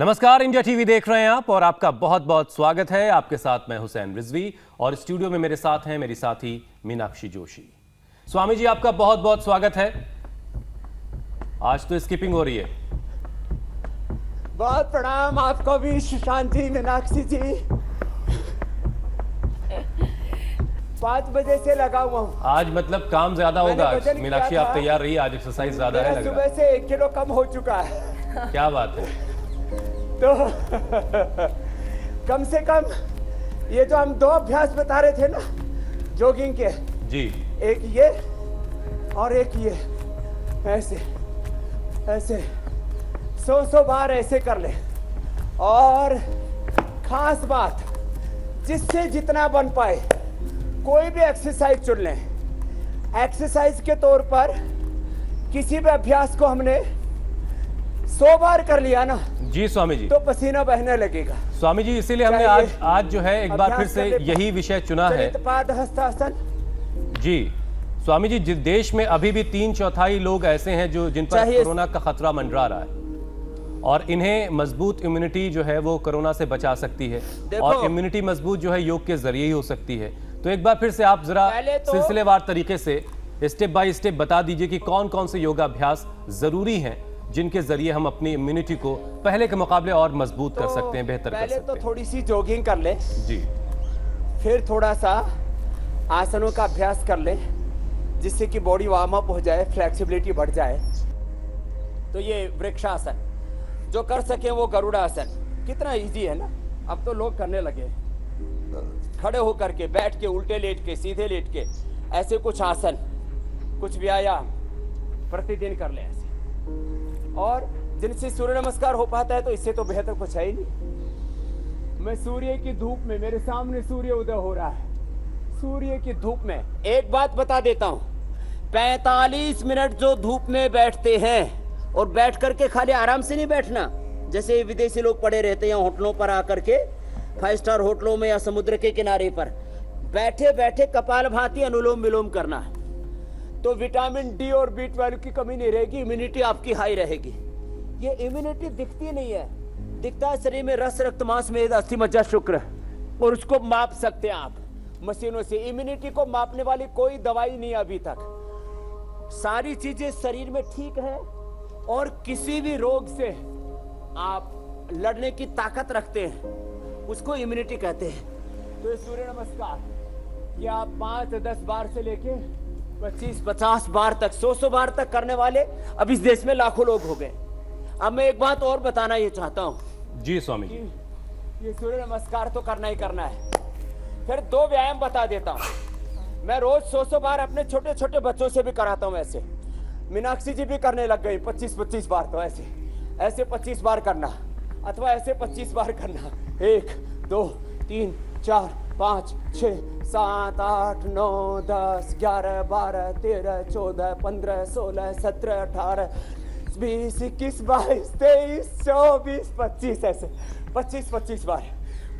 नमस्कार, India TV देख रहे हैं आप और आपका बहुत बहुत स्वागत है। आपके साथ मैं हुसैन रिजवी और स्टूडियो में मेरे साथ हैं मेरी साथी मीनाक्षी जोशी। स्वामी जी, आपका बहुत बहुत स्वागत है। आज तो स्किपिंग हो रही है। बहुत प्रणाम आपको भी सुशांत जी, मीनाक्षी जी। 5 बजे से लगा हुआ हूँ। आज मतलब काम ज्यादा होगा। मीनाक्षी, आप तैयार रहिए, आज एक्सरसाइज ज्यादा है लग रहा सुबह से 1 किलो कम हो चुका है। क्या बात है। तो कम से कम ये जो हम 2 अभ्यास बता रहे थे ना जॉगिंग के, जी, एक ये और एक ये, ऐसे ऐसे 100 बार ऐसे कर ले। और खास बात, जिससे जितना बन पाए कोई भी एक्सरसाइज चुन लें। एक्सरसाइज के तौर पर किसी भी अभ्यास को हमने 100 बार कर लिया ना जी स्वामी जी, तो पसीना बहने लगेगा। स्वामी जी, इसीलिए हमने आज जो है एक बार फिर से यही विषय चुना है। चरितपाद हस्तासन। जी स्वामी जी, जिस देश में अभी भी 3/4 लोग ऐसे हैं जिन पर कोरोना का खतरा मंडरा रहा है और इन्हें मजबूत इम्यूनिटी जो है वो कोरोना से बचा सकती है और इम्यूनिटी मजबूत जो है योग के जरिए ही हो सकती है। तो एक बार फिर से आप जरा सिलसिलेवार तरीके से स्टेप बाय स्टेप बता दीजिए कि कौन कौन से योगाभ्यास जरूरी हैं जिनके जरिए हम अपनी इम्यूनिटी को पहले के मुकाबले और मजबूत कर सकते हैं, बेहतर कर सकते हैं। पहले तो थोड़ी सी जॉगिंग कर ले जी, फिर थोड़ा सा आसनों का अभ्यास कर ले जिससे कि बॉडी वार्म अप हो जाए, फ्लेक्सिबिलिटी बढ़ जाए। तो ये वृक्षासन जो कर सके, वो गरुड़ासन कितना इजी है ना। अब तो लोग करने लगे, खड़े होकर के, बैठ के, उल्टे लेट के, सीधे लेट के, ऐसे कुछ आसन, कुछ व्यायाम प्रतिदिन कर ले ऐसे। और जिनसे सूर्य नमस्कार हो पाता है तो इससे तो बेहतर कुछ है ही नहीं। मैं सूर्य की धूप में, मेरे सामने सूर्य उदय हो रहा है, सूर्य की धूप में एक बात बता देता हूं, 45 मिनट जो धूप में बैठते हैं, और बैठ करके खाली आराम से नहीं बैठना जैसे विदेशी लोग पड़े रहते हैं होटलों पर आकर के, 5 स्टार होटलों में या समुद्र के किनारे पर बैठे बैठे कपालभाति अनुलोम विलोम करना है, तो विटामिन डी और B12 की कमी नहीं रहेगी, इम्यूनिटी आपकी हाई रहेगी। ये इम्यूनिटी दिखती नहीं है, दिखता है शरीर में रस, रक्त, मांस, मेद, अस्थि, मज्जा, शुक्र, और उसको माप सकते हैं आप मशीनों से। इम्यूनिटी को मापने वाली कोई दवाई नहीं अभी तक। सारी चीजें शरीर में ठीक है और किसी भी रोग से आप लड़ने की ताकत रखते हैं, उसको इम्यूनिटी कहते हैं। तो ये सूर्य नमस्कार ये आप 5-10 बार से लेके 25-50 बार तक, 100 बार तक करने वाले अब इस देश में लाखों लोग हो गए। अब मैं एक बात और बताना ये चाहता हूँ। जी स्वामी जी, ये सूर्य नमस्कार तो करना ही करना है। फिर 2 व्यायाम बता देता हूँ। मैं रोज 100 बार अपने छोटे छोटे बच्चों से भी कराता हूँ ऐसे। मीनाक्षी जी भी करने लग गई 25-25 बार। तो ऐसे 25 बार करना, अथवा ऐसे 25 बार करना। 1 2 3 4 5 6 7 8 9 10 11 12 13 14 15 16 17 18 20 21 22 23 24 25, ऐसे 25-25 बार।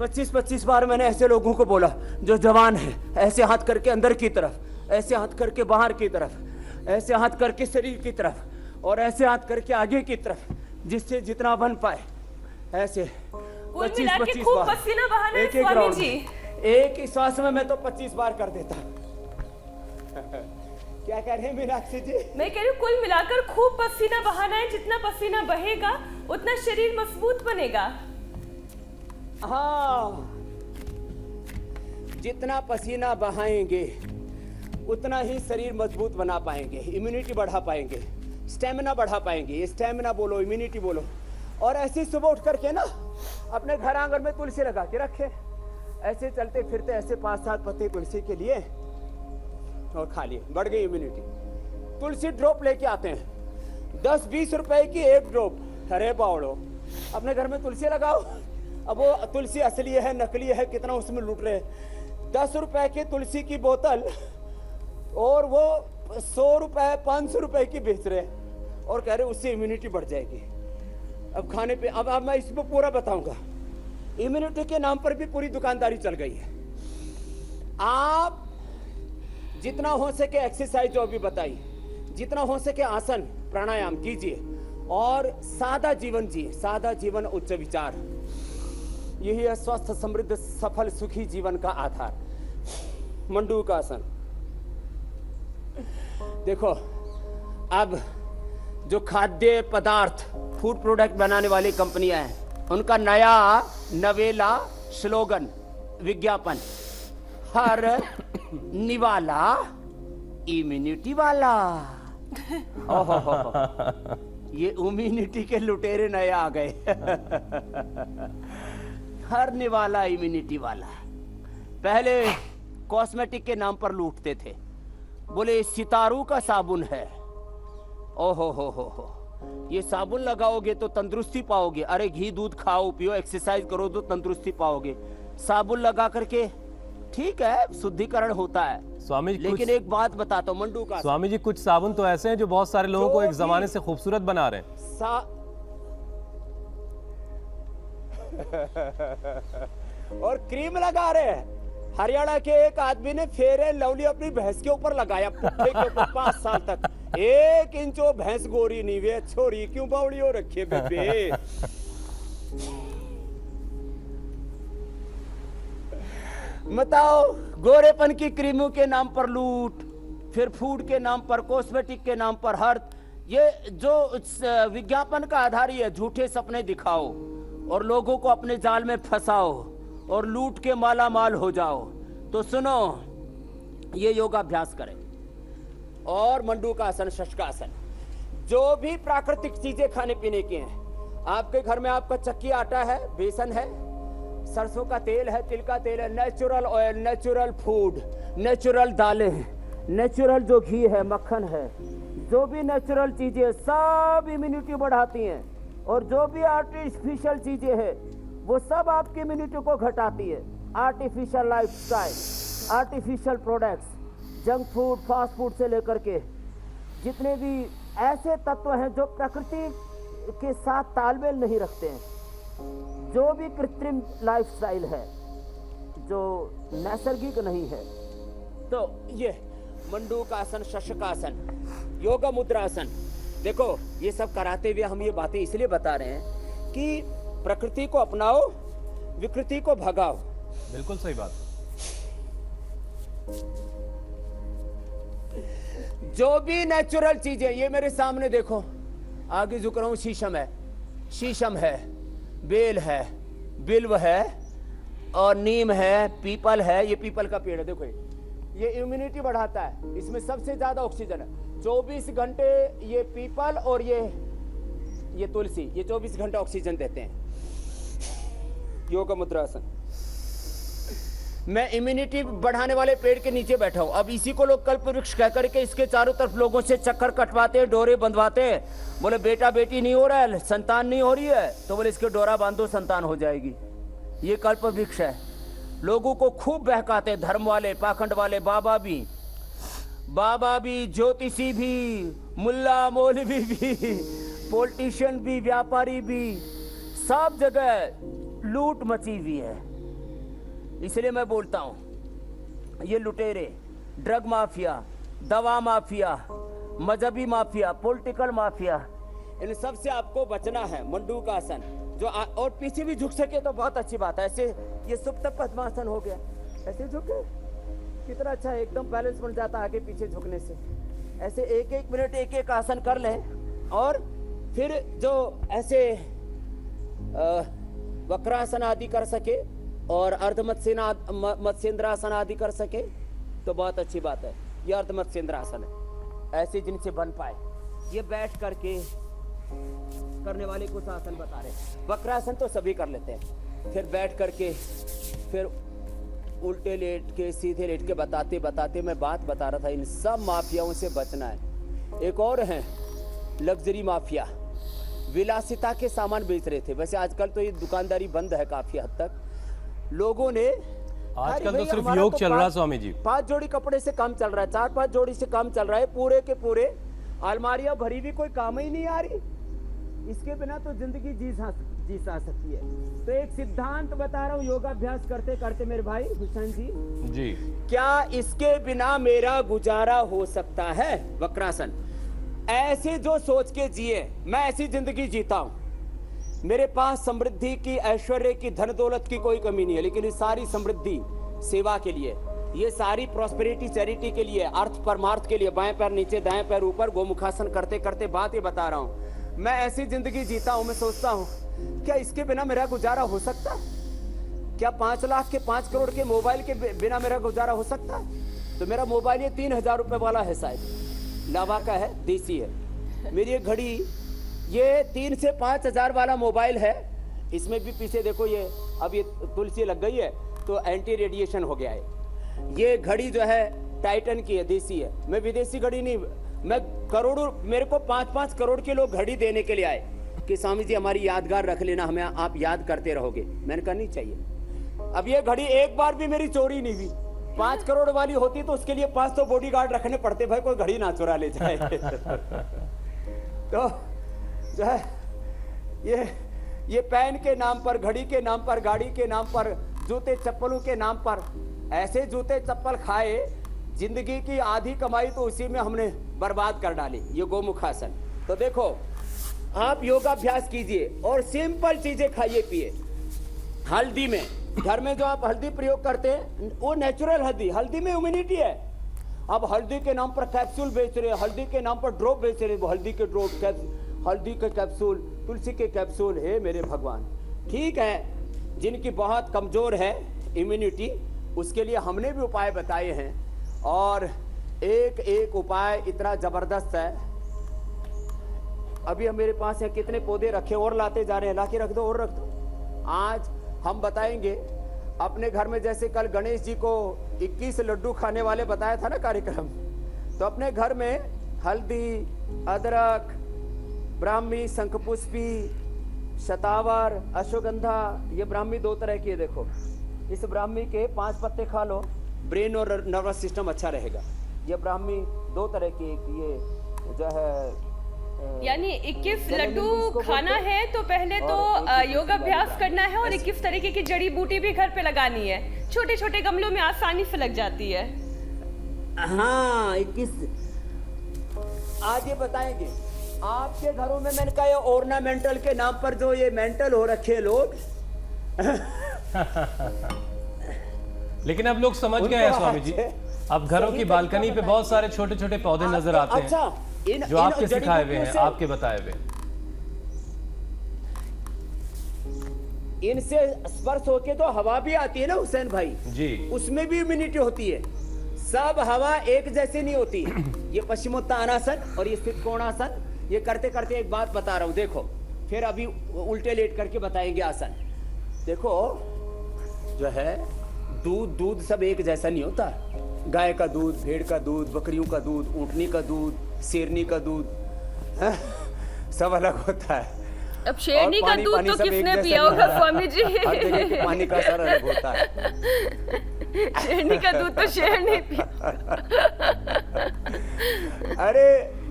25-25 बार मैंने ऐसे लोगों को बोला जो जवान है, ऐसे हाथ करके अंदर की तरफ, ऐसे हाथ करके बाहर की तरफ, ऐसे हाथ करके शरीर की तरफ और ऐसे हाथ करके आगे की तरफ, जिससे जितना बन पाए ऐसे 25-25 बार एक एक राउंड में। एक ही श्वास में मैं तो 25 बार कर देता। क्या कह रहे हैं मीनाक्षी जी? मैं कह रही हूँ कुल मिलाकर खूब पसीना बहाना है, जितना पसीना बहेगा उतना शरीर मजबूत बनेगा। हाँ, जितना पसीना बहाएंगे उतना ही शरीर मजबूत बना पाएंगे, इम्यूनिटी बढ़ा पाएंगे, स्टेमिना बढ़ा पाएंगे। ये स्टेमिना बोलो, इम्यूनिटी बोलो। और ऐसे ही सुबह उठ करके ना अपने घर आंगन में तुलसी लगा के रखे, ऐसे चलते फिरते ऐसे 5-7 पत्ते तुलसी के लिए और खा लिए, बढ़ गई इम्यूनिटी। तुलसी ड्रॉप लेके आते हैं, 10-20 रुपए की एक ड्रॉप। अरे बावड़ो, अपने घर में तुलसी लगाओ। अब वो तुलसी असली है नकली है कितना उसमें लूट रहे हैं। 10 रुपए की तुलसी की बोतल और वो 100 रुपए 500 रुपए की बेच रहे हैं और कह रहे उससे इम्यूनिटी बढ़ जाएगी। अब खाने पे अब मैं इसमें पूरा बताऊंगा। इम्यूनिटी के नाम पर भी पूरी दुकानदारी चल गई है। आप जितना हो सके एक्सरसाइज जो अभी बताई, जितना हो सके आसन प्राणायाम कीजिए, और सादा जीवन जिए। सादा जीवन, उच्च विचार, यही है स्वस्थ, समृद्ध, सफल, सुखी जीवन का आधार। मंडूकासन। देखो, अब जो खाद्य पदार्थ, फूड प्रोडक्ट बनाने वाली कंपनियां हैं, उनका नया नवेला स्लोगन, विज्ञापन, हर निवाला इम्यूनिटी वाला। ओहो, ये इम्यूनिटी के लुटेरे नए आ गए। हर निवाला इम्यूनिटी वाला। पहले कॉस्मेटिक के नाम पर लूटते थे, बोले सितारू का साबुन है, ओहो हो, ये साबुन लगाओगे तो तंदुरुस्ती पाओगे। अरे घी दूध खाओ पियो, एक्सरसाइज करो तो तंदुरुस्ती पाओगे। साबुन लगा करके ठीक है, शुद्धिकरण होता है स्वामी जी, लेकिन एक बात बताता हूँ मंडू का स्वामी जी, कुछ साबुन तो ऐसे हैं जो बहुत सारे लोगों को एक जमाने से खूबसूरत बना रहे हैं। और क्रीम लगा रहे हैं। हरियाणा के एक आदमी ने फेयर एंड लवली अपनी भैंस के ऊपर लगाया, पुट्ठे के ऊपर 5 साल तक। 1 इंच भैंस गोरी नहीं वे छोरी क्यों बावड़ी हो रखी है बेबे। बताओ, गोरेपन की क्रीमों के नाम पर लूट, फिर फूड के नाम पर, कॉस्मेटिक के नाम पर, हर ये जो विज्ञापन का आधार ही है। झूठे सपने दिखाओ और लोगों को अपने जाल में फंसाओ और लूट के माला माल हो जाओ। तो सुनो, ये योगाभ्यास करें और मंडूकासन, शशकासन, जो भी प्राकृतिक चीजें खाने पीने की हैं। आपके घर में आपका चक्की आटा है, बेसन है, सरसों का तेल है, तिल का तेल है, natural oil, natural food, natural दालें, नेचुरल जो घी है, मक्खन है, जो भी नेचुरल चीजें सब इम्यूनिटी बढ़ाती हैं। और जो भी आर्टिफिशियल चीजें हैं वो सब आपकी इम्यूनिटी को घटाती है। Artificial lifestyle, artificial products, junk food, fast food से लेकर के जितने भी ऐसे तत्व हैं जो प्रकृति के साथ तालमेल नहीं रखते हैं, जो भी कृत्रिम लाइफस्टाइल है, जो नैसर्गिक नहीं है, तो ये मंडूकासन, शशकासन, योगा मुद्रासन, देखो ये सब कराते हुए हम ये बातें इसलिए बता रहे हैं कि प्रकृति को अपनाओ, विकृति को भगाओ। बिल्कुल सही बात। जो भी नेचुरल चीजें, ये मेरे सामने देखो, आगे झुक रहा हूं, शीशम है, शीशम है, बेल है, बिल्व है और नीम है, पीपल है। ये पीपल का पेड़ है, देखो ये इम्यूनिटी बढ़ाता है, इसमें सबसे ज्यादा ऑक्सीजन है। 24 घंटे ये पीपल और ये तुलसी, ये 24 घंटे ऑक्सीजन देते हैं। योग मुद्रासन। मैं इम्यूनिटी बढ़ाने वाले पेड़ के नीचे बैठा हूं। अब इसी को लोग कल्प वृक्ष कह करके इसके चारों तरफ लोगों से चक्कर कटवाते हैं, डोरे बंधवाते हैं। बोले बेटा बेटी नहीं हो रहा है, संतान नहीं हो रही है, तो बोले इसके डोरा बांधो, संतान हो जाएगी। ये कल्प वृक्ष है। लोगों को खूब बहकाते हैं, धर्म वाले, पाखंड वाले, बाबा भी, ज्योतिषी भी, मुल्ला मौलवी भी, पॉलिटिशियन भी, व्यापारी भी, सब जगह लूट मची हुई है। इसलिए मैं बोलता हूं, ये लुटेरे, ड्रग माफिया, दवा माफिया, मजहबी माफिया, पॉलिटिकल माफिया, इन सब से आपको बचना है। मंडूकासन जो और पीछे भी झुक सके तो बहुत अच्छी बात है। ऐसे ये सुप्त पद्मासन हो गया, ऐसे झुके, कितना अच्छा है, एकदम बैलेंस बन जाता है आगे पीछे झुकने से। ऐसे 1-1 मिनट एक आसन कर लें और फिर जो ऐसे वक्रासन आदि कर सके और अर्धमत्स्येंद्रासन आदि कर सके तो बहुत अच्छी बात है। ये अर्धमत्स्येंद्रासन है, ऐसे जिनसे बन पाए। ये बैठ करके करने वाले कुछ आसन बता रहे। वक्रासन तो सभी कर लेते हैं, फिर बैठ करके, फिर उल्टे लेट के, सीधे लेट के बताते बताते मैं बात बता रहा था, इन सब माफियाओं से बचना है। एक और है लग्जरी माफिया, विलासिता के सामान बेच रहे थे। वैसे आजकल तो ये दुकानदारी बंद है काफी हद तक। लोगों ने आजकल तो सिर्फ योग चल रहा है स्वामी जी। 5 जोड़ी कपड़े से काम चल रहा है, 4-5 जोड़ी से काम चल रहा है, पूरे के पूरे अलमारियां भरी भी कोई काम ही नहीं आ रही। इसके बिना तो जिंदगी जी जा सकती है। तो एक सिद्धांत बता रहा हूँ योगाभ्यास करते करते मेरे भाई हुसैन जी, क्या इसके बिना मेरा गुजारा हो सकता है? वक्रासन, ऐसे जो सोच के जिए, मैं ऐसी जिंदगी जीता हूं। मेरे पास समृद्धि की, ऐश्वर्य की, धन दौलत की कोई कमी नहीं है, लेकिन ये सारी समृद्धि सेवा के लिए, ये सारी प्रॉस्पेरिटी चैरिटी के लिए, अर्थ परमार्थ के लिए। बाएं पैर नीचे, दाएं पैर ऊपर, गोमुखासन करते करते बात ये बता रहा हूं। मैं ऐसी जिंदगी जीता हूं, मैं सोचता हूं क्या इसके बिना मेरा गुजारा हो सकता है? क्या 5 लाख के 5 करोड़ के मोबाइल के बिना मेरा गुजारा हो सकता है? तो मेरा मोबाइल ये 3000 रुपए वाला है, शायद लावा का है, देसी है। मेरी ये घड़ी ये 3 से 5000 वाला मोबाइल है। इसमें भी पीछे देखो, ये अब ये तुलसी लग गई है तो एंटी रेडिएशन हो गया है। ये घड़ी जो है टाइटन की है, देसी है। मैं विदेशी घड़ी नहीं, मैं करोड़ों, मेरे को 5-5 करोड़ के लोग घड़ी देने के लिए आए कि स्वामी जी हमारी यादगार रख लेना, हमें आप याद करते रहोगे। मैंने कहा नहीं चाहिए। अब ये घड़ी एक बार भी मेरी चोरी नहीं हुई। 5 करोड़ वाली होती तो उसके लिए 500 बॉडीगार्ड रखने पड़ते, भाई कोई घड़ी ना चुरा ले जाए। तो जो है ये पेन के नाम पर, घड़ी के नाम पर, गाड़ी के नाम पर, जूते चप्पलों के नाम पर ऐसे जूते चप्पल खाए, जिंदगी की आधी कमाई तो उसी में हमने बर्बाद कर डाली। ये गोमुखासन। तो देखो, आप योगाभ्यास कीजिए और सिंपल चीजें खाइए पिए। हल्दी में, घर में जो आप हल्दी प्रयोग करते हैं वो नेचुरल हल्दी में इम्यूनिटी है। अब हल्दी के नाम पर कैप्सूल बेच रहे हैं, हल्दी के नाम पर ड्रॉप बेच रहे हैं, हल्दी के ड्रॉप, हल्दी के कैप्सूल, तुलसी के कैप्सूल। हे मेरे भगवान, ठीक है, जिनकी बहुत कमजोर है इम्यूनिटी, उसके लिए हमने भी उपाय बताए हैं। और एक एक उपाय इतना जबरदस्त है। अभी हम मेरे पास है कितने पौधे रखे और लाते जा रहे हैं, लाके रख दो और रख दो। आज हम बताएंगे अपने घर में, जैसे कल गणेश जी को 21 लड्डू खाने वाले बताया था ना कार्यक्रम, तो अपने घर में हल्दी, अदरक, ब्राह्मी, शंखपुष्पी, शतावर, अश्वगंधा, ये ब्राह्मी 2 तरह की है। देखो, इस ब्राह्मी के 5 पत्ते खा लो, ब्रेन और नर्वस सिस्टम अच्छा रहेगा। ये ब्राह्मी 2 तरह की, ये जो है यानी 21 लड्डू खाना है तो पहले तो योगाभ्यास करना है और 21 तरीके की जड़ी बूटी भी घर पे लगानी है। छोटे छोटे गमलों में आसानी से लग जाती है। हाँ, 21 आज ये बताएंगे आपके घरों में। मैंने कहा ये ऑर्नामेंटल के नाम पर जो ये मेंटल हो रखे लोग लेकिन अब लोग समझ गए हैं स्वामी जी। अब घरों की बालकनी पे बहुत सारे छोटे छोटे पौधे नजर आते हैं। अच्छा, जो आपके सिखाए हुए हैं, आपके बताए हुए। इनसे स्पर्श होके तो हवा भी आती है ना हुसैन भाई जी, उसमें भी इम्यूनिटी होती है। सब हवा एक जैसी नहीं होती। ये पश्चिमोत्तानासन और ये स्थित कोणासन, ये करते करते एक बात बता रहा हूं, देखो, फिर अभी उल्टे लेट करके बताएंगे आसन। देखो, जो है दूध सब एक जैसा नहीं होता। गाय का दूध, भेड़ का दूध, बकरियों का दूध, ऊँटनी का दूध, शेरनी का दूध, सब अलग होता है। अब शेरनी का दूध तो किसने पिया होगा स्वामी जी? हर जगह के पानी का असर अलग होता है। शेरनी का दूध तो शेर नहीं पिया।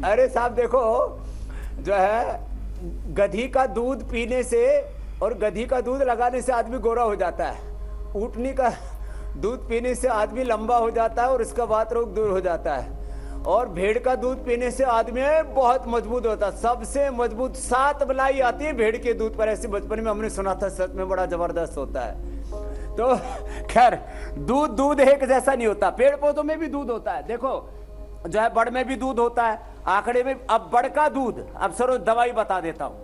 अरे साहब देखो, जो है गधी का दूध पीने से और गधी का दूध लगाने से आदमी गोरा हो जाता है। ऊँटनी का दूध पीने से आदमी लंबा हो जाता है और इसका बात रोग दूर हो जाता है। और भेड़ का दूध पीने से आदमी बहुत मजबूत होता है। सबसे मजबूत 7 बलाई आती है भेड़ के दूध पर, ऐसे बचपन में हमने सुना था, सच में बड़ा जबरदस्त होता है। तो खैर, दूध एक जैसा नहीं होता। पेड़ पौधों में भी दूध होता है। देखो, जो है बड़ में भी दूध होता है, आंकड़े में। अब बड़ का दूध, अब सरो दवाई बता देता हूं।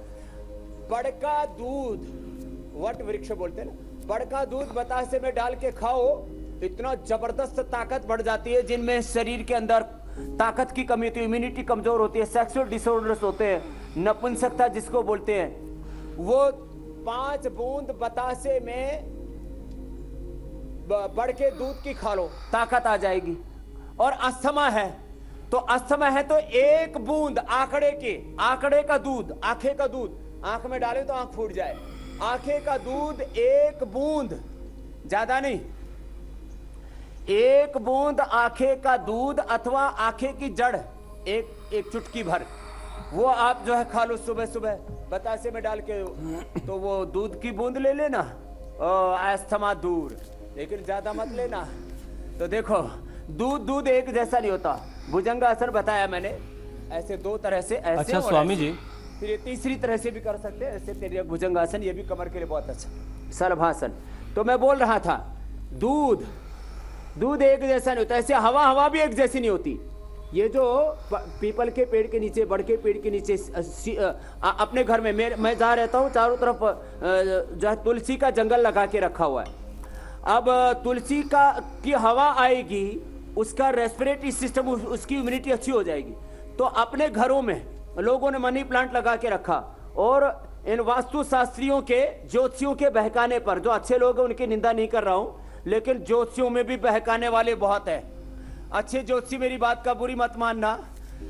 बड़ का दूध, वट वृक्ष बोलते हैंना, बड़ का दूध बतासे में डाल के खाओ, इतना जबरदस्त ताकत बढ़ जाती है। जिनमें शरीर के अंदर ताकत की कमी होती है, इम्यूनिटी कमजोर होती है, सेक्सुअल डिसऑर्डर्स होते हैं, नपुंसकता जिसको बोलते हैं, वो 5 बूंद बतासे में बढ़ के दूध की खा लो, ताकत आ जाएगी। और अस्थमा है तो 1 बूंद आंकड़े का दूध, आंखें का दूध, आंख में डाले तो आंख फूट जाए, आंखें का दूध 1 बूंद, ज्यादा नहीं, 1 बूंद आंखें का दूध अथवा आंखें की जड़, एक चुटकी भर, वो आप जो है खा लो सुबह सुबह बतासे में डाल के। तो वो दूध की बूंद ले लेना, अस्थमा दूर, लेकिन ज्यादा मत लेना। तो देखो, दूध एक जैसा नहीं होता। भुजंगासन बताया मैंने, ऐसे दो तरह से, ऐसे अच्छा और स्वामी ऐसे। जी, फिर ये तीसरी तरह से भी कर सकते हैं, ऐसे तेरे भुजंगासन, ये भी कमर के लिए बहुत अच्छा। सलभासन। तो मैं बोल रहा था, दूध एक जैसा नहीं होता, ऐसे हवा भी एक जैसी नहीं होती। ये जो पीपल के पेड़ के नीचे, बड़ के पेड़ के नीचे अपने घर में मैं जहाँ रहता हूँ चारों तरफ जो है तुलसी का जंगल लगा के रखा हुआ है। अब तुलसी की हवा आएगी, उसका रेस्पिरेटरी सिस्टम, उसकी इम्यूनिटी अच्छी हो जाएगी। तो अपने घरों में लोगों ने मनी प्लांट लगा के रखा, और इन वास्तु शास्त्रियों के, ज्योतिषियों के बहकाने पर, जो अच्छे लोग हैं उनकी निंदा नहीं कर रहा हूं, लेकिन ज्योतिषियों में भी बहकाने वाले बहुत है। अच्छे ज्योतिषी मेरी बात का बुरी मत मानना,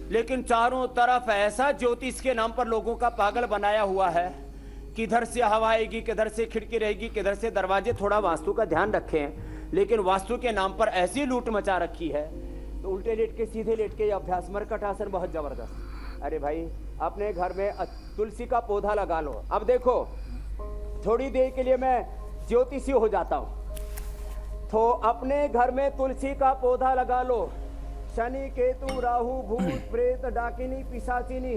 लेकिन चारों तरफ ऐसा ज्योतिष के नाम पर लोगों का पागल बनाया हुआ है, किधर से हवा आएगी, किधर से खिड़की रहेगी, किधर से दरवाजे। थोड़ा वास्तु का ध्यान रखें, लेकिन वास्तु के नाम पर ऐसी लूट मचा रखी है। तो उल्टे लेट के, सीधे लेट के अभ्यास, मरकट आसन बहुत जबरदस्त। अरे भाई, अपने घर में तुलसी का पौधा लगा लो। अब देखो, थोड़ी देर के लिए मैं ज्योतिषी हो जाता हूं, तो अपने घर में तुलसी का पौधा लगा लो। शनि, केतु, राहु, भूत, प्रेत, डाकिनी, पिशाचिनी,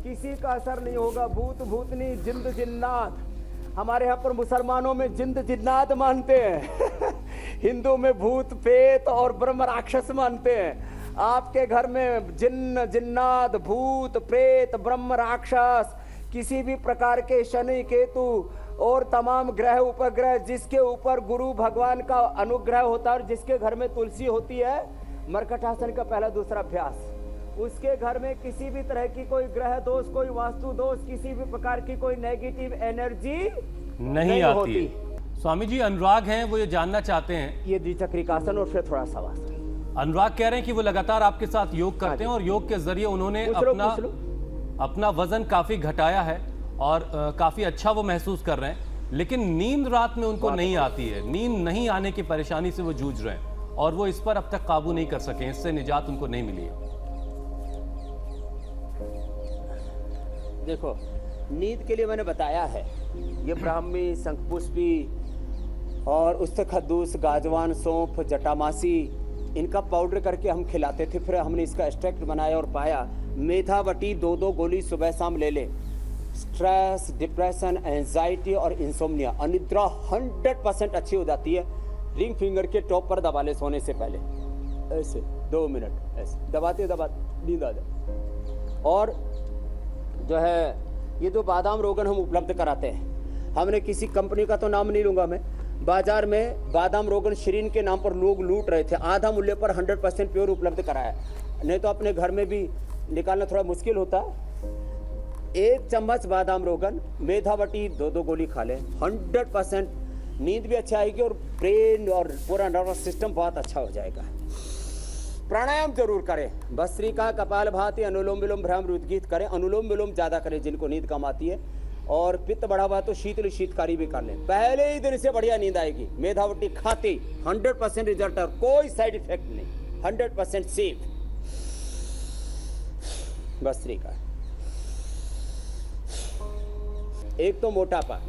किसी का असर नहीं होगा। भूत, भूतनी, जिंद, जिन्नात। हमारे यहाँ पर मुसलमानों में जिंद जिन्नात मानते हैं हिंदू में भूत, प्रेत और ब्रह्म राक्षस मानते हैं। आपके घर में जिन्न, जिन्नात, भूत, प्रेत, ब्रह्म राक्षस, किसी भी प्रकार के शनि, केतु और तमाम ग्रह, उपग्रह, जिसके ऊपर गुरु भगवान का अनुग्रह होता है और जिसके घर में तुलसी होती है, मरकटासन का पहला दूसरा अभ्यास, उसके घर में किसी भी तरह की कोई ग्रह दोष, कोई वास्तु दोष, किसी भी प्रकार की कोई नेगेटिव एनर्जी नहीं आती है। स्वामी जी, अनुराग हैं, वो ये जानना चाहते हैं, ये द्विचक्रिकासन और फिर थोड़ा सवासन। अनुराग कह रहे हैं कि वो लगातार आपके साथ योग करते हैं और योग के जरिए उन्होंने अपना वजन काफी घटाया है और काफी अच्छा वो महसूस कर रहे हैं, लेकिन नींद रात में उनको नहीं आती है। नींद नहीं आने की परेशानी से वो जूझ रहे हैं और वो इस पर अब तक काबू नहीं कर सके, इससे निजात उनको नहीं मिली है। देखो, नींद के लिए मैंने बताया है, ये ब्राह्मी, शंखपुष्पी और उससे खद्दूस, गाजवान, सौंफ, जटामासी, इनका पाउडर करके हम खिलाते थे। फिर हमने इसका एक्सट्रैक्ट बनाया और पाया मेथावटी 2-2 गोली सुबह शाम ले लें। स्ट्रेस, डिप्रेशन, एंजाइटी और इंसोम्निया, अनिद्रा 100% अच्छी हो जाती है। रिंग फिंगर के टॉप पर दबा ले सोने से पहले, ऐसे 2 मिनट ऐसे दबाते दबाते नींद आ जाए। और जो है ये जो बादाम रोगन हम उपलब्ध कराते हैं, हमने किसी कंपनी का तो नाम नहीं लूंगा मैं, बाजार में बादाम रोगन श्रीन के नाम पर लोग लूट रहे थे, आधा मूल्य पर 100% प्योर उपलब्ध कराया। नहीं तो अपने घर में भी निकालना थोड़ा मुश्किल होता है। 1 चम्मच बादाम रोगन, मेधावटी 2-2 गोली खा लें, 100% नींद भी अच्छा आएगी और ब्रेन और पूरा नर्वस सिस्टम बहुत अच्छा हो जाएगा। प्राणायाम जरूर करें, भस्त्रिका, कपालभाति, अनुलोम विलोम, भ्रामरी उद्गीत करें। अनुलोम विलोम ज्यादा करें जिनको नींद कम आती है, और पित्त बढ़ा हुआ तो शीतकारी भी कर लें, पहले ही दिन से बढ़िया नींद आएगी। मेधावटी खाते 100% रिजल्ट और कोई साइड इफेक्ट नहीं, 100% सेफ। भस्त्रिका। एक तो मोटापा,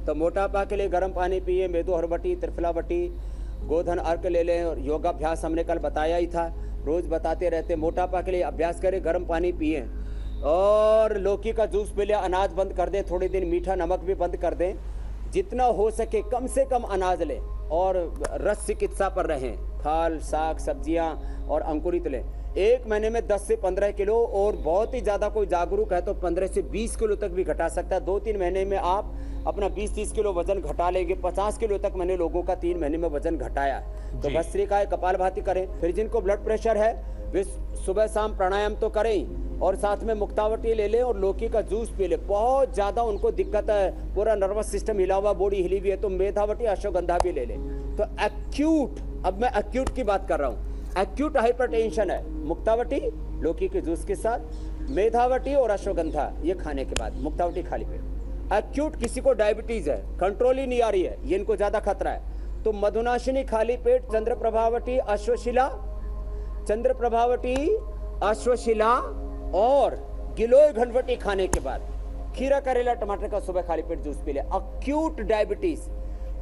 तो मोटापा के लिए गर्म पानी पिए, मेदो हरबटी, त्रिफलावटी, गोधन अर्क ले लें, और योगाभ्यास हमने कल बताया ही था, रोज बताते रहते। मोटापा के लिए अभ्यास करें, गर्म पानी पिए और लौकी का जूस पी लें, अनाज बंद कर दें, थोड़े दिन मीठा नमक भी बंद कर दें, जितना हो सके कम से कम अनाज लें और रस चिकित्सा पर रहें, फल, साग, सब्जियां और अंकुरित लें। 1 महीने में 10 से 15 किलो, और बहुत ही ज़्यादा कोई जागरूक है तो 15 से 20 किलो तक भी घटा सकता है। 2-3 महीने में आप अपना 20-30 किलो वजन घटा लेंगे। 50 किलो तक मैंने लोगों का 3 महीने में वजन घटाया। तो भस्त्रिका, कपालभाति करें। फिर जिनको ब्लड प्रेशर है वे सुबह शाम प्राणायाम तो करें, और साथ में मुक्तावटी ले लें और लौकी का जूस पी लें। बहुत ज़्यादा उनको दिक्कत है, पूरा नर्वस सिस्टम हिला हुआ, बॉडी हिली हुई है, तो मेधावटी, अश्वगंधा भी ले लें। तो एक्यूट, अब मैं एक्यूट की बात कर रहा हूँ, एक्यूट हाइपरटेंशन है, मुक्तावटी लौकी के जूस के साथ, मेधावटी और अश्वगंधा ये खाने के बाद, मुक्तावटी खाली पेट। एक्यूट किसी को डायबिटीज है, कंट्रोल ही नहीं आ रही है, ये इनको ज्यादा खतरा है, तो मधुनाशिनी खाली पेट, चंद्रप्रभावटी, अश्वशिला, चंद्रप्रभावटी, अश्वशिला और गिलोय घनवटी खाने के बाद, खीरा, करेला, टमाटर का सुबह खाली पेट जूस पी ले। एक्यूट डायबिटीज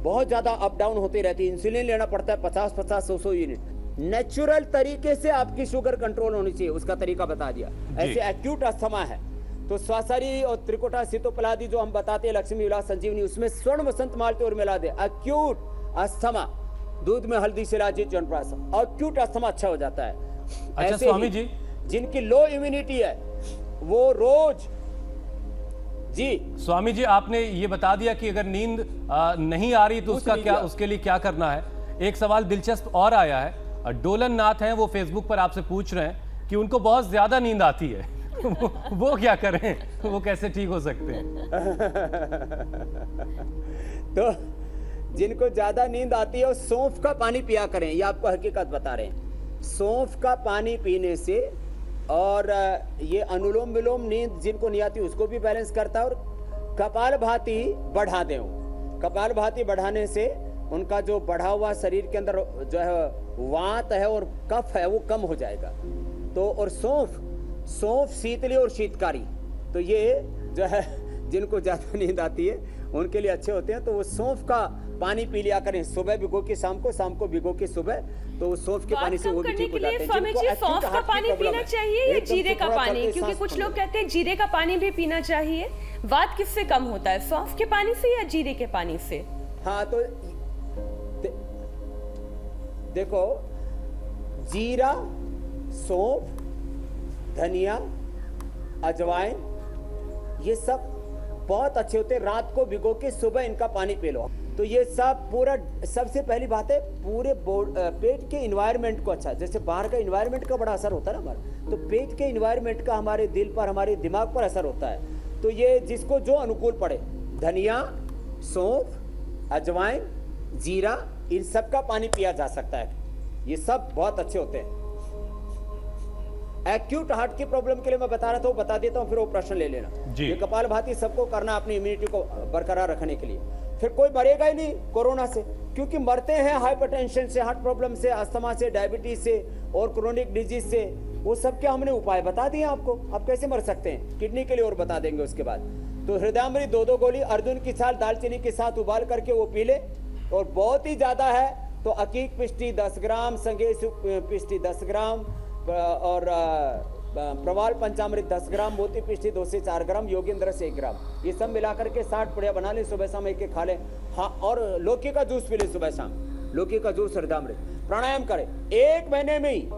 बहुत ज्यादा अप डाउन होती रहती है, इंसुलिन लेना पड़ता है 50-50, 100-100 यूनिट। नेचुरल तरीके से आपकी शुगर कंट्रोल होनी चाहिए, उसका तरीका बता दिया। ऐसे एक्यूट अस्थमा है तो स्वासारी और त्रिकोटा सितोपलादी जो हम बताते हैं लक्ष्मी विलास संजीवनी, उसमें स्वर्ण वसंत मालते और मिला दे। एक्यूट अस्थमा दूध में हल्दी शिलाजीत च्यवनप्राश, एक्यूट अस्थमा अच्छा हो जाता है। अच्छा स्वामी जी, जिनकी लो इम्यूनिटी है वो रोज जी। स्वामी जी आपने ये बता दिया कि अगर नींद नहीं आ रही तो उसका क्या, उसके लिए क्या करना है। एक सवाल दिलचस्प और आया है, डोलन नाथ हैं, वो फेसबुक पर आपसे पूछ रहे हैं कि उनको बहुत ज्यादा नींद आती है वो क्या करें, वो कैसे ठीक हो सकते हैं? तो जिनको ज्यादा नींद आती है वो सौंफ का पानी पिया करें, ये आपको हकीकत बता रहे हैं। सौंफ का पानी पीने से और ये अनुलोम विलोम नींद जिनको नहीं आती उसको भी बैलेंस करता है। और कपालभाति बढ़ा दें, कपालभाति बढ़ाने से उनका जो बढ़ा हुआ शरीर के अंदर जो है वात है और कफ है वो कम हो जाएगा। तो और सौंफ शीतली और शीतकारी, तो ये जो है जिनको ज्यादा नींद आती है उनके लिए अच्छे होते हैं। तो वो सौंफ का पानी पी लिया करें, सुबह भिगो के शाम को भिगो के सुबह, तो वो सौंफ के पानी से वो भी ठीक हो जाते हैं। स्वामी जी सौंफ का पानी पीना चाहिए या जीरे का पानी? क्योंकि कुछ लोग कहते हैं जीरे का पानी भी पीना चाहिए। वात किससे कम होता है, सौंफ के पानी से या जीरे के पानी से? हाँ तो देखो, जीरा, सौंफ, धनिया, अजवाइन, ये सब बहुत अच्छे होते हैं। रात को भिगो के सुबह इनका पानी पी लो, तो ये सब पूरा, सबसे पहली बात है पूरे पेट के इन्वायरमेंट को अच्छा, जैसे बाहर का इन्वायरमेंट का बड़ा असर होता है ना हमारा, तो पेट के इन्वायरमेंट का हमारे दिल पर, हमारे दिमाग पर असर होता है। तो ये जिसको जो अनुकूल पड़े, धनिया, सौंफ, अजवाइन, जीरा, इन सब का पानी पिया जा सकता है। ये सब बहुत अच्छे होते हैं। एक्यूट हार्ट की प्रॉब्लम के लिए मैं बता रहा था, वो बता देता हूं, फिर वो प्रश्न ले लेना। ये कपालभाति सबको करना अपनी इम्यूनिटी को बरकरार रखने के लिए। फिर कोई मरेगा ही नहीं कोरोना से, क्योंकि मरते हैं हाइपरटेंशन से, हार्ट प्रॉब्लम से, अस्थमा से, डायबिटीज से और क्रोनिक डिजीज से। वो सब के हमने उपाय बता दिए आपको, आप कैसे मर सकते हैं। किडनी के लिए और बता देंगे उसके बाद। तो हृदयामृत 2-2 गोली अर्जुन की छाल दालचीनी के साथ उबाल करके वो पी ले, और बहुत ही ज्यादा है तो अकीक पिष्टी 10 ग्राम, संगेश पिष्टी 10 ग्राम और प्रवाल पंचामृत 10 ग्राम, मोती पिष्टी 2 से 4 ग्राम, योगेंद्र से 1 ग्राम, ये सब मिलाकर के 60 पुड़िया बना ले, सुबह शाम एक खा ले। हाँ, और लौकी का जूस पी ले सुबह शाम, लौकी का जूस, हृदयामृत। प्राणायाम करें, 1 महीने में ही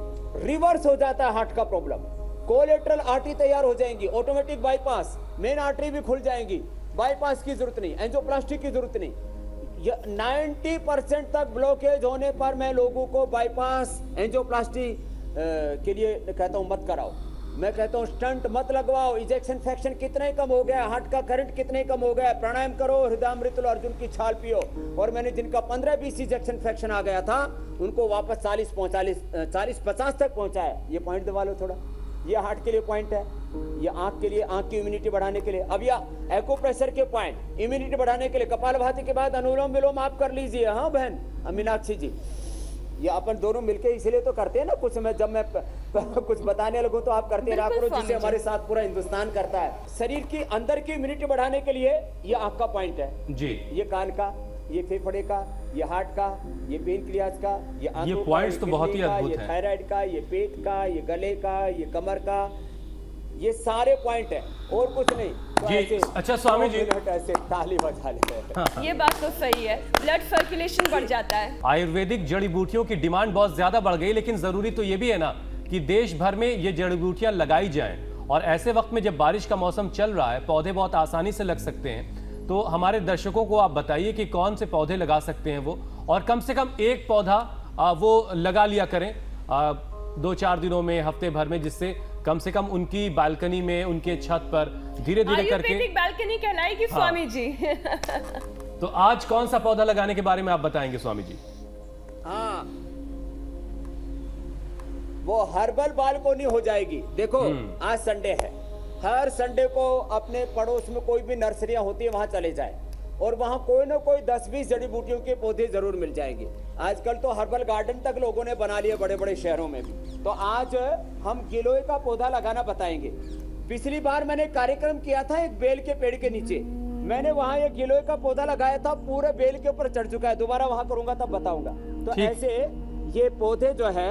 रिवर्स हो जाता है हार्ट का प्रॉब्लम। कोलेट्रल आर्टरी तैयार हो जाएंगी, ऑटोमेटिक बाईपास, मेन आर्टरी भी खुल जाएंगी, बाईपास की जरूरत नहीं, एंजियोप्लास्टी की जरूरत नहीं। 90% तक ब्लॉकेज होने पर मैं लोगों को बाईपास, एंजियोप्लास्टी के लिए कहता हूं मत कराओ। मैं कहता हूं स्टंट मत लगवाओ। इजेक्शन फ्रैक्शन कितना ही कम हो गया, हार्ट का करंट कितने कम हो गया। प्राणायाम करो, हृदयामृत लो, अर्जुन की छाल पियो। और मैंने जिनका 15-20 इजेक्शन फ्रैक्शन आ गया था उनको वापस 40-50 तक पहुंचाया। ये पॉइंट दबा लो थोड़ा, ये हार्ट के लिए पॉइंट है, ये आंख के लिए, आंख की इम्यूनिटी बढ़ाने के लिए। अब यह एक्यूप्रेशर के पॉइंट इम्यूनिटी बढ़ाने के लिए, कपालभाति के बाद अनुलोम विलोम आप कर लीजिए। हाँ बहन मीनाक्षी जी, ये अपन दोनों मिलके इसलिए तो करते हैं ना। कुछ मैं जब मैं कुछ बताने लगूं तो आप करते रहा करो, जिससे हमारे साथ पूरा हिंदुस्तान करता है। शरीर की अंदर की इम्यूनिटी बढ़ाने के लिए ये आंख का पॉइंट है जी, ये कान का, ये फेफड़े का, ये हार्ट का, ये पेनक्रियाज का, ये आंखों का, पॉइंट्स तो बहुत ही अद्भुत हैं। ये थायराइड का, ये पेट का, ये गले का, ये कमर का, ये सारे पॉइंट है और कुछ नहीं। तो जी अच्छा स्वामी जी, ऐसे ताली बजा ले, ये बात तो सही है, ब्लड सर्कुलेशन बढ़ जाता है। आयुर्वेदिक जड़ी बूटियों की डिमांड बहुत ज्यादा बढ़ गई, लेकिन जरूरी तो ये भी है ना कि देश भर में ये जड़ी बूटियां लगाई जाएं। और ऐसे वक्त में जब बारिश का मौसम चल रहा है, पौधे बहुत आसानी से लग सकते हैं। तो हमारे दर्शकों को आप बताइए कि कौन से पौधे लगा सकते हैं वो, और कम से कम एक पौधा वो लगा लिया करें 2-4 दिनों में, हफ्ते भर में, जिससे कम से कम उनकी बालकनी में, उनके छत पर धीरे धीरे करके बालकनी कहलाएगी। स्वामी जी तो आज कौन सा पौधा लगाने के बारे में आप बताएंगे स्वामी जी? हाँ, वो हर्बल बालकोनी हो जाएगी। देखो आज संडे है, हर संडे को अपने पड़ोस में कोई भी नर्सरियां होती है वहां चले जाए, और वहां कोई ना कोई 10-20 जड़ी बूटियों के पौधे जरूर मिल जाएंगे। आजकल तो हर्बल गार्डन तक लोगों ने बना लिए बड़े बड़े शहरों में भी। तो आज हम गिलोय का पौधा लगाना बताएंगे। पिछली बार मैंने कार्यक्रम किया था एक बेल के पेड़ के नीचे, मैंने वहां एक गिलोय का पौधा लगाया था, पूरे बेल के ऊपर चढ़ चुका है। दोबारा वहां करूंगा तब बताऊंगा। तो ऐसे ये पौधे जो है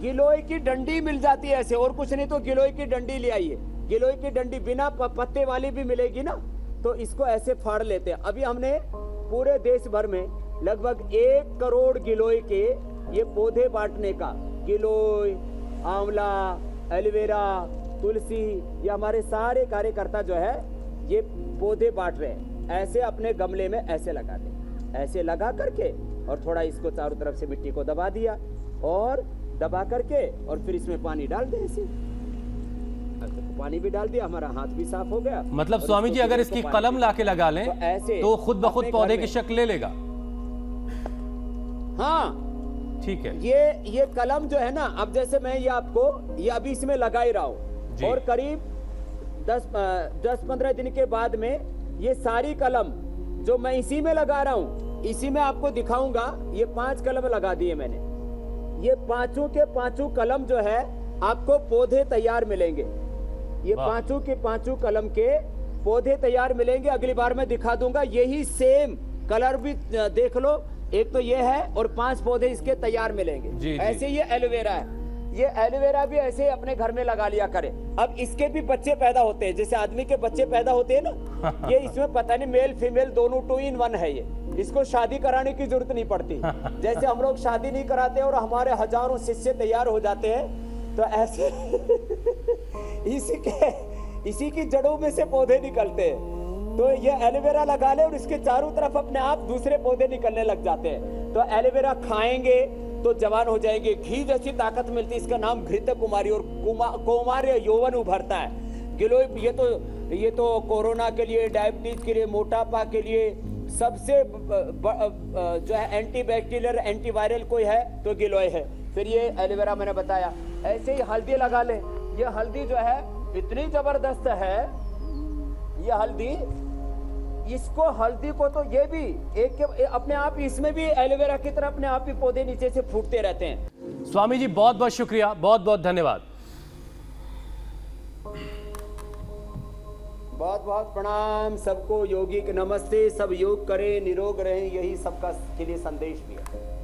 गिलोय की डंडी मिल जाती है ऐसे, और कुछ नहीं तो गिलोय की डंडी ले आइए। गिलोय की डंडी बिना पत्ते वाली भी मिलेगी ना, तो इसको ऐसे फाड़ लेते हैं। अभी हमने पूरे देश भर में लगभग 1 करोड़ गिलोय के ये पौधे बांटने का, गिलोय, आंवला, एलोवेरा, तुलसी, ये हमारे सारे कार्यकर्ता जो है ये पौधे बांट रहे हैं। ऐसे अपने गमले में ऐसे लगा दें, ऐसे लगा करके और थोड़ा इसको चारों तरफ से मिट्टी को दबा दिया और दबा करके और फिर इसमें पानी डाल दें। ऐसे पानी भी डाल दिया, हमारा हाथ भी साफ हो गया। मतलब स्वामी जी अगर इसकी कलम लाके लगा लें तो ऐसे तो खुद ब खुद अपने पौधे घर की में- शक्ल ले लेगा। हाँ ठीक है। ये कलम जो है ना, अब जैसे मैं ये आपको ये अभी इसमें लगा ही रहा जी। हूँ और करीब 10-15 दिन के बाद में ये सारी कलम जो मैं इसी में लगा रहा हूँ, इसी में आपको दिखाऊंगा। ये 5 कलम लगा दिए मैंने, ये पांचों के पांचों कलम जो है आपको पौधे तैयार मिलेंगे। ये वाह। पांचों के पांचों कलम के पौधे तैयार मिलेंगे। अगली बार मैं दिखा दूंगा। यही सेम कलर भी देख लो, एक तो ये है और 5 पौधे इसके तैयार मिलेंगे। जी, जी। ऐसे ये एलोवेरा है, ये एलोवेरा भी ऐसे ही अपने घर में लगा लिया करें। अब इसके भी बच्चे पैदा होते हैं, जैसे आदमी के बच्चे पैदा होते हैं ना, ये इसमें पता नहीं मेल फीमेल दोनों 2 in 1 है। ये इसको शादी कराने की जरूरत नहीं पड़ती। जैसे हम लोग शादी नहीं कराते और हमारे हजारों शिष्य तैयार हो जाते हैं, तो ऐसे इसी की जड़ों में से पौधे निकलते हैं। तो ये एलोवेरा लगा ले और इसके चारों तरफ अपने आप दूसरे पौधे निकलने लग जाते हैं। तो एलोवेरा खाएंगे तो जवान हो जाएंगे, घी जैसी ताकत मिलती है। इसका नाम घृत कुमारी और कौमार्य यौवन उभरता है। गिलोय ये तो कोरोना के लिए, डायबिटीज के लिए, मोटापा के लिए सबसे जो है एंटीबैक्टीरियल एंटीवायरल कोई है तो गिलोय है। फिर ये एलोवेरा मैंने बताया। ऐसे ही हल्दी लगा ले। ये हल्दी जो है इतनी जबरदस्त है, ये हल्दी, इसको हल्दी को तो ये भी एक अपने आप, इसमें भी एलोवेरा की तरह अपने आप ही पौधे नीचे से फूटते रहते हैं। स्वामी जी बहुत बहुत शुक्रिया, बहुत बहुत धन्यवाद। बहुत बहुत प्रणाम सबको। योगी के नमस्ते। सब योग करें, निरोग रहें, यही सबका के लिए संदेश भी है।